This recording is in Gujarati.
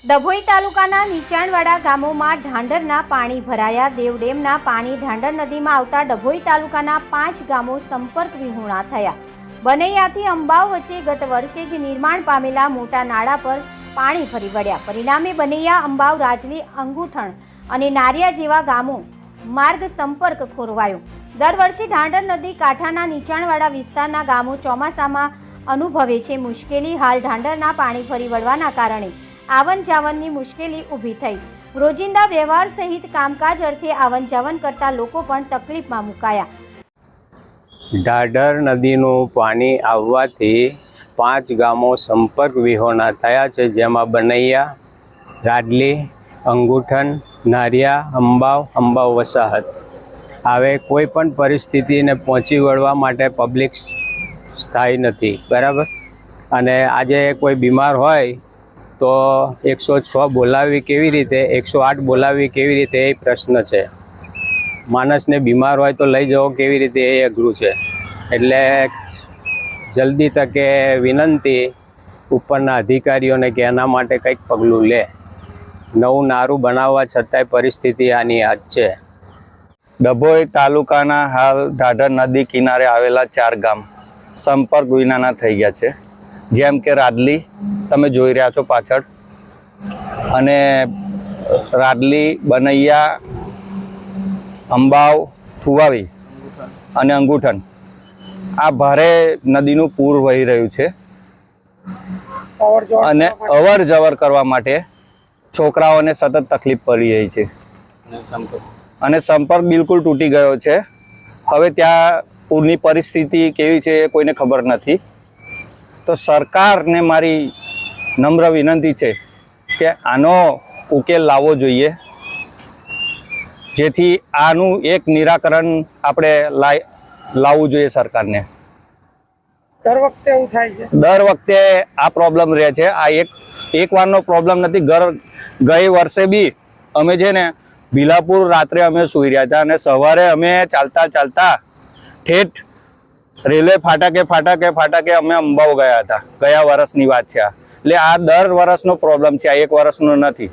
ડભોઈ તાલુકાના નીચાણવાળા ગામોમાં ઢાંઢરના પાણી ભરાયા। દેવ ડેમના પાણી ઢાંઢર નદીમાં આવતા ડભોઈ તાલુકાના 5 ગામો સંપર્ક વિહોણા થયા। બનૈયાથી અંબાવ વચ્ચે ગત વર્ષે જ નિર્માણ પામેલા મોટા નાળા પર પાણી ફરી વળ્યા। પરિણામે બનૈયા, અંબાવ, રાજલી, અંગુઠણ અને નારિયા જેવા ગામો માર્ગ સંપર્ક ખોરવાયો। દર વર્ષે ઢાંઢર નદી કાંઠાના નીચાણવાળા વિસ્તારના ગામો ચોમાસામાં અનુભવે છે મુશ્કેલી। હાલ ઢાંઢરના પાણી ફરી વળવાના કારણે આવન જાવનની મુશ્કેલી ઊભી થઈ। રોજિંદા વ્યવહાર સહિત કામકાજ અર્થે આવન જાવન કરતા લોકો પણ તકલીફમાં મુકાયા। ઢાઢર નદીનું પાણી આવવાથી 5 ગામો સંપર્ક વિહોણા થયા છે, જેમાં બનૈયા, રાજલી, અંગુઠન, નારિયા, અંબાવ વસાહત। હવે કોઈ પણ પરિસ્થિતિને પહોંચી વળવા માટે પબ્લિક સ્થાયી નથી, બરાબર। અને આજે કોઈ બીમાર હોય તો 106 બોલાવવી કેવી રીતે, 108 બોલાવવી કેવી રીતે, એ પ્રશ્ન છે। માણસને બીમાર હોય તો લઈ જવો કેવી રીતે, એ અઘરું છે। એટલે જલ્દી તકે વિનંતી ઉપરના અધિકારીઓને કે એના માટે કંઈક પગલું લે। નવું નારું બનાવવા છતાંય પરિસ્થિતિ આની આ જ છે। ડભોઈ તાલુકાના હાલ ઢાઢર નદી કિનારે આવેલા 4 ગામ સંપર્ક વિનાના થઈ ગયા છે, જેમ કે રાજલી તમે જોઈ રહ્યા છો પાછળ, અને રાજલી, બનૈયા, અંબાવ, થુવાવી અને અંગુઠન આ ભારે નદીનું પૂર વહી રહ્યું છે અને અવર જવર કરવા માટે છોકરાઓને સતત તકલીફ પડી રહી છે અને સંપર્ક બિલકુલ તૂટી ગયો છે। હવે ત્યાં પૂરની પરિસ્થિતિ કેવી છે એ કોઈને ખબર નથી। તો સરકારને મારી નમ્ર વિનંતી છે કે આનો ઉકેલ લાવવો જોઈએ, જેથી આનું એક નિરાકરણ આપણે લાવવું જોઈએ સરકારને। દર વખતે એવું થાય છે? દર વખતે આ પ્રોબ્લેમ રહે છે। આ એક વારનો પ્રોબ્લેમ નથી। ગઈ વર્ષે બી અમે છે ને ભીલાપુર રાત્રે અમે સૂઈ રહ્યા હતા અને સવારે અમે ચાલતા ઠેઠ રેલવે ફાટકે અમે અંબાવ ગયા હતા। ગયા વર્ષની વાત છે। એટલે આ દર વર્ષનો પ્રોબ્લેમ છે, આ એક વર્ષનો નથી।